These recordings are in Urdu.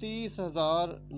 30,000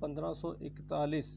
1541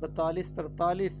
42-43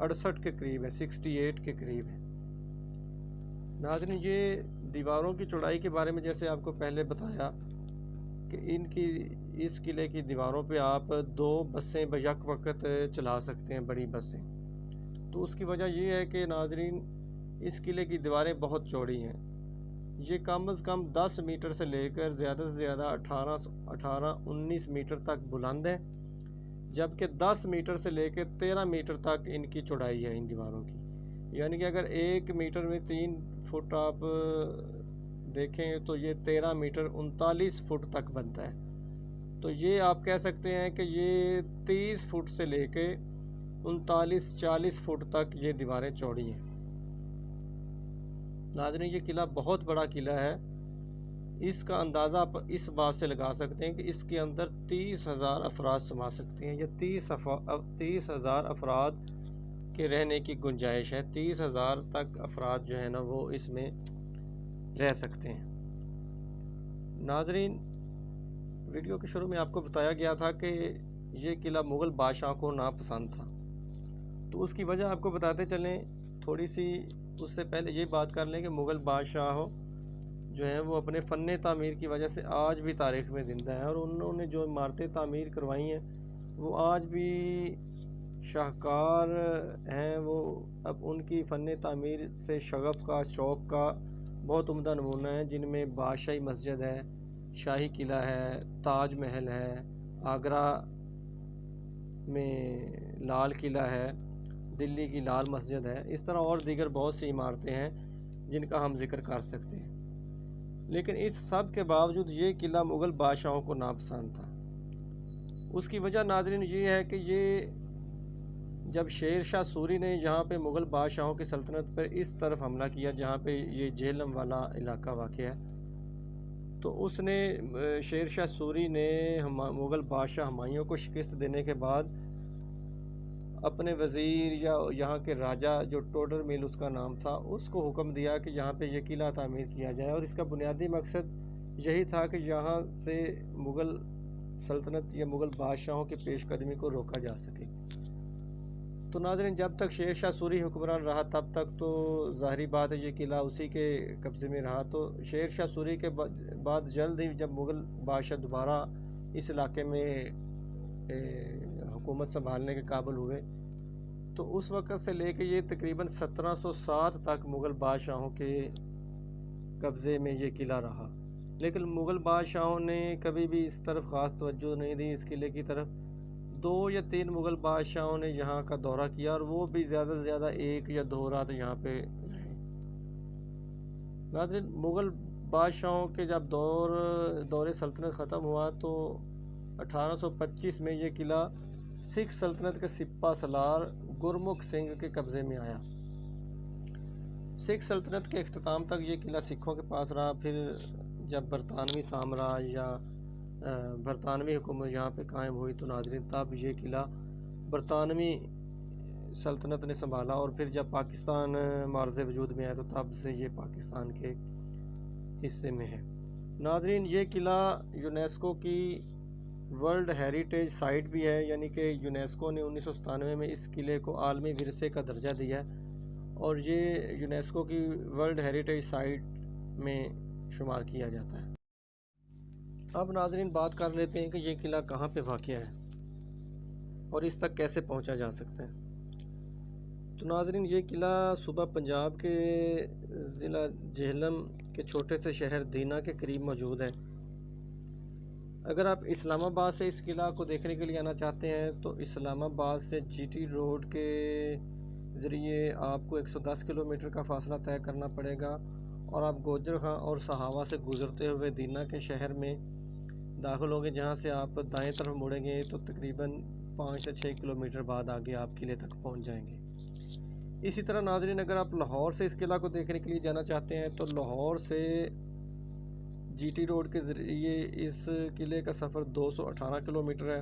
68 کے قریب ہے، 68 کے قریب ہے۔ ناظرین یہ دیواروں کی چوڑائی کے بارے میں جیسے آپ کو پہلے بتایا کہ اس قلعے کی دیواروں پہ آپ 2 بسیں بیک وقت چلا سکتے ہیں، بڑی بسیں۔ تو اس کی وجہ یہ ہے کہ ناظرین اس قلعے کی دیواریں بہت چوڑی ہیں، یہ کم از کم 10 میٹر سے لے کر زیادہ سے زیادہ 18-19 میٹر تک بلند ہے، جبکہ 10 میٹر سے لے کے 13 میٹر تک ان کی چوڑائی ہے ان دیواروں کی۔ یعنی کہ اگر 1 میٹر میں 3 فٹ آپ دیکھیں تو یہ 13 میٹر 39 فٹ تک بنتا ہے۔ تو یہ آپ کہہ سکتے ہیں کہ یہ 30 فٹ سے لے کے 39-40 فٹ تک یہ دیواریں چوڑی ہیں۔ ناظرین یہ قلعہ بہت بڑا قلعہ ہے، اس کا اندازہ آپ اس بات سے لگا سکتے ہیں کہ اس کے اندر 30,000 افراد سما سکتے ہیں۔ یہ 30,000 افراد کے رہنے کی گنجائش ہے، 30,000 تک افراد جو ہے نا وہ اس میں رہ سکتے ہیں۔ ناظرین ویڈیو کے شروع میں آپ کو بتایا گیا تھا کہ یہ قلعہ مغل بادشاہ کو ناپسند تھا، تو اس کی وجہ آپ کو بتاتے چلیں تھوڑی سی۔ اس سے پہلے یہ بات کر لیں کہ مغل بادشاہ جو ہیں وہ اپنے فن تعمیر کی وجہ سے آج بھی تاریخ میں زندہ ہیں، اور انہوں نے جو عمارتیں تعمیر کروائی ہیں وہ آج بھی شاہکار ہیں۔ وہ اب ان کی فن تعمیر سے شغف کا، شوق کا بہت عمدہ نمونہ ہیں، جن میں بادشاہی مسجد ہے، شاہی قلعہ ہے، تاج محل ہے، آگرہ میں لال قلعہ ہے، دلی کی لال مسجد ہے، اس طرح اور دیگر بہت سی عمارتیں ہیں جن کا ہم ذکر کر سکتے ہیں۔ لیکن اس سب کے باوجود یہ قلعہ مغل بادشاہوں کو ناپسند تھا۔ اس کی وجہ ناظرین یہ ہے کہ یہ جب شیر شاہ سوری نے یہاں پہ مغل بادشاہوں کی سلطنت پر اس طرف حملہ کیا جہاں پہ یہ جہلم والا علاقہ واقع ہے، تو اس نے شیر شاہ سوری نے مغل بادشاہ ہمایوں کو شکست دینے کے بعد اپنے وزیر یا یہاں کے راجہ جو ٹوڈر میل اس کا نام تھا، اس کو حکم دیا کہ یہاں پہ یہ قلعہ تعمیر کیا جائے، اور اس کا بنیادی مقصد یہی تھا کہ یہاں سے مغل سلطنت یا مغل بادشاہوں کی پیش قدمی کو روکا جا سکے۔ تو ناظرین جب تک شیر شاہ سوری حکمران رہا تب تک تو ظاہری بات ہے یہ قلعہ اسی کے قبضے میں رہا۔ تو شیر شاہ سوری کے بعد جلد ہی جب مغل بادشاہ دوبارہ اس علاقے میں حکومت سنبھالنے کے قابل ہوئے، تو اس وقت سے لے کے یہ تقریباً 1707 تک مغل بادشاہوں کے قبضے میں یہ قلعہ رہا، لیکن مغل بادشاہوں نے کبھی بھی اس طرف خاص توجہ نہیں دی اس قلعے کی طرف۔ 2 یا 3 مغل بادشاہوں نے یہاں کا دورہ کیا، اور وہ بھی زیادہ سے زیادہ 1 یا 2 رات یہاں پہ رہے۔ ناظرین مغل بادشاہوں کے جب دور سلطنت ختم ہوا تو 1825 میں یہ قلعہ سکھ سلطنت کے سپہ سالار گرمکھ سنگھ کے قبضے میں آیا۔ سکھ سلطنت کے اختتام تک یہ قلعہ سکھوں کے پاس رہا۔ پھر جب برطانوی سامراج یا برطانوی حکومت یہاں پہ قائم ہوئی تو ناظرین تب یہ قلعہ برطانوی سلطنت نے سنبھالا، اور پھر جب پاکستان معرض وجود میں آیا تو تب سے یہ پاکستان کے حصے میں ہے۔ ناظرین یہ قلعہ یونیسکو کی ورلڈ ہیریٹیج سائٹ بھی ہے، یعنی کہ یونیسکو نے 1997 میں اس قلعے کو عالمی ورثے کا درجہ دیا ہے، اور یہ یونیسکو کی ورلڈ ہیریٹیج سائٹ میں شمار کیا جاتا ہے۔ اب ناظرین بات کر لیتے ہیں کہ یہ قلعہ کہاں پہ واقع ہے اور اس تک کیسے پہنچا جا سکتا ہے۔ تو ناظرین یہ قلعہ صوبہ پنجاب کے ضلع جہلم کے چھوٹے سے شہر دینا کے قریب موجود ہے۔ اگر آپ اسلام آباد سے اس قلعہ کو دیکھنے کے لیے آنا چاہتے ہیں تو اسلام آباد سے جی ٹی روڈ کے ذریعے آپ کو 110 کلومیٹر کا فاصلہ طے کرنا پڑے گا، اور آپ گوجر خاں اور صحاوہ سے گزرتے ہوئے دینا کے شہر میں داخل ہوں گے، جہاں سے آپ دائیں طرف مڑیں گے تو تقریباً 5 سے 6 کلومیٹر بعد آگے آپ قلعے تک پہنچ جائیں گے۔ اسی طرح ناظرین اگر آپ لاہور سے اس قلعہ کو دیکھنے کے لیے جانا چاہتے ہیں تو لاہور سے جی ٹی روڈ کے ذریعے اس قلعے کا سفر 218 کلومیٹر ہے،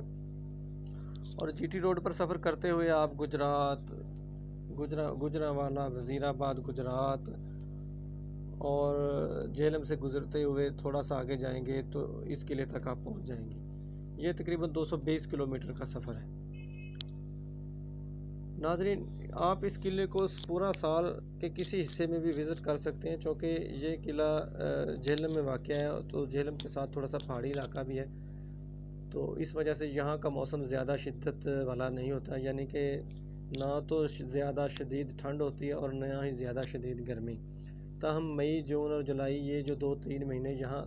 اور جی ٹی روڈ پر سفر کرتے ہوئے آپ گجرانوالہ، وزیر آباد گجرات اور جہلم سے گزرتے ہوئے تھوڑا سا آگے جائیں گے تو اس قلعے تک آپ پہنچ جائیں گے۔ یہ تقریباً 220 کلومیٹر کا سفر ہے۔ ناظرین آپ اس قلعے کو پورا سال کے کسی حصے میں بھی وزٹ کر سکتے ہیں، چونکہ یہ قلعہ جہلم میں واقع ہے تو جہلم کے ساتھ تھوڑا سا پہاڑی علاقہ بھی ہے، تو اس وجہ سے یہاں کا موسم زیادہ شدت والا نہیں ہوتا، یعنی کہ نہ تو زیادہ شدید ٹھنڈ ہوتی ہے اور نہ ہی زیادہ شدید گرمی۔ تاہم مئی، جون اور جولائی یہ جو 2-3 مہینے یہاں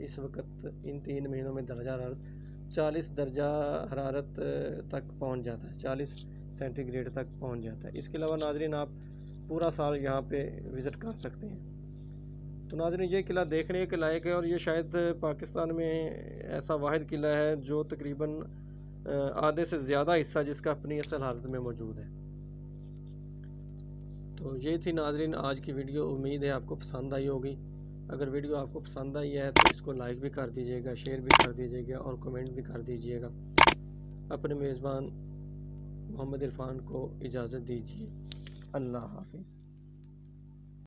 اس وقت ان 3 مہینوں میں درجہ حرارت 40 درجہ حرارت تک پہنچ جاتا ہے، 40 سینٹی گریڈ تک پہنچ جاتا ہے۔ اس کے علاوہ ناظرین آپ پورا سال یہاں پہ وزٹ کر سکتے ہیں۔ تو ناظرین یہ قلعہ دیکھنے کے لائق ہے، اور یہ شاید پاکستان میں ایسا واحد قلعہ ہے جو تقریباً آدھے سے زیادہ حصہ جس کا اپنی اصل حالت میں موجود ہے۔ تو یہ تھی ناظرین آج کی ویڈیو، امید ہے آپ کو پسند آئی ہوگی۔ اگر ویڈیو آپ کو پسند آئی ہے تو اس کو لائک بھی کر دیجیے گا، شیئر بھی کر دیجیے گا اور کمنٹ بھی کر دیجیے گا۔ اپنے میزبان محمد عرفان کو اجازت دیجیے، اللہ حافظ۔